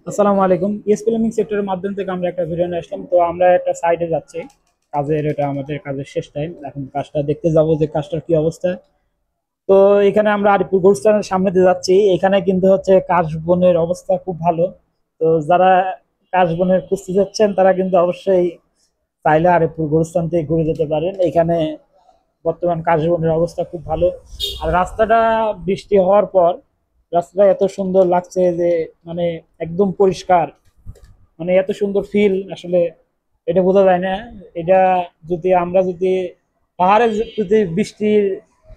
আসসালামু আলাইকুম। ESP learning সেক্টরের মাধ্যম থেকে আমরা একটা ভিডিও নিয়ে আসলাম। তো আমরা একটা সাইডে যাচ্ছি কাজের, এটা আমাদের কাজের শেষ টাইম। এখন কাজটা দেখতে যাব যে কাজটার কি অবস্থা। তো এখানে আমরা আরিপুর গুরুস্থানের সামনে দিয়ে যাচ্ছি। এখানে কিন্তু হচ্ছে কাশবনের অবস্থা খুব ভালো। তো যারা কাশবনের খুঁজতে যাচ্ছেন তারা কিন্তু অবশ্যই চাইলে আরিপুর গুরুস্থান থেকে ঘুরে যেতে পারেন। এখানে বর্তমান কাশবনের অবস্থা খুব ভালো। আর রাস্তাটা বৃষ্টি হওয়ার পর রাস্তাটা এত সুন্দর লাগছে যে মানে একদম পরিষ্কার, মানে এত সুন্দর ফিল আসলে এটা বোঝা যায় না। এটা আমরা যদি পাহাড়ে যদি বৃষ্টি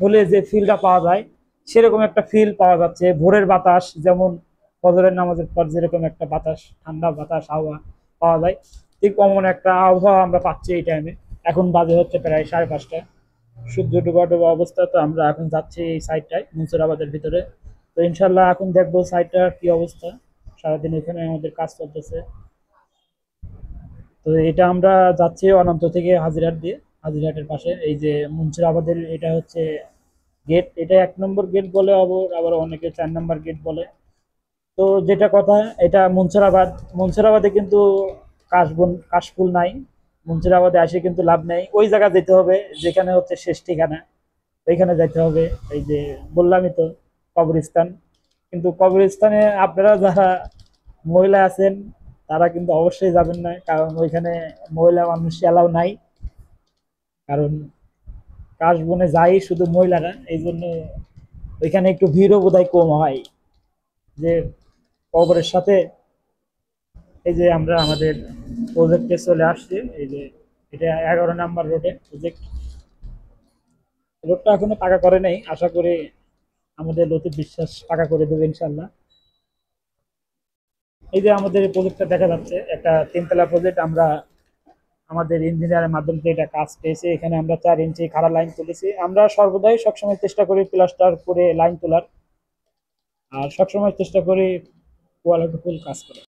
হলে যে ফিলটা পাওয়া যায়, সেরকম একটা ফিল পাওয়া যাচ্ছে। ভোরের বাতাস যেমন ফজরের নামাজের পর যেরকম একটা বাতাস, ঠান্ডা বাতাস হাওয়া পাওয়া যায়, ঠিক অমন একটা আবহাওয়া আমরা পাচ্ছি এই টাইমে। এখন বাজে হচ্ছে প্রায় 5:30। সূর্য ডোবা ডোবা অবস্থা। তো আমরা এখন যাচ্ছি এই সাইডটায় মুন্সিরাবাদের ভিতরে। তো ইনশাল্লাহ এখন দেখবো সাইডটার কি অবস্থা। সারাদিন এখানে আমাদের কাজ চলতেছে। তো এটা আমরা যাচ্ছি অনন্ত থেকে হাজিরহাট দিয়ে। হাজিরহাটের পাশে এই যে মুন্সিরাবাদের, এটা হচ্ছে গেট। এটা 1 নম্বর গেট বলে, আবার আবার অনেকে 4 নম্বর গেট বলে। তো যেটা কথা, এটা মুন্সিরাবাদ। মুন্সিরাবাদে কিন্তু কাশফুল নাই। মুন্সিরাবাদে আসে কিন্তু লাভ নাই, ওই জায়গা যেতে হবে যেখানে হচ্ছে শেষ ঠিকানা, ওইখানে যাইতে হবে। এই যে বললামই তো, কবরস্থান। কিন্তু কবরস্থানে আপনারা যারা মহিলা আছেন তারা কিন্তু অবশ্যই যাবেন না, কারণ ওইখানে মহিলা মানুষ এলাও নাই। কারণ কাশবনে যাই শুধু মহিলারা, এই জন্য ওইখানে একটু ভিড়ও বোধহয় কম হয়। যে কবরের সাথে এই যে আমরা আমাদের প্রজেক্টে চলে আসছি। এই যে এটা 11 নম্বর রোডে প্রজেক্ট। রোডটা এখনো পাকা করে নাই, আশা করি আমাদের লতিফ বিশ্বাস পাকা করে দেবে ইনশাল্লাহ। এই যে আমাদের প্রজেক্টটা দেখা যাচ্ছে, একটা 3 তলা প্রজেক্ট। আমরা আমাদের ইঞ্জিনিয়ারের মাধ্যমে এটা কাজ পেয়েছি। এখানে আমরা 4 ইঞ্চি খাড়া লাইন তুলেছি। আমরা সর্বদাই সবসময় চেষ্টা করি প্লাস্টার করে লাইন তোলার, আর সবসময় চেষ্টা করি কোয়ালিটিফুল কাজ করার।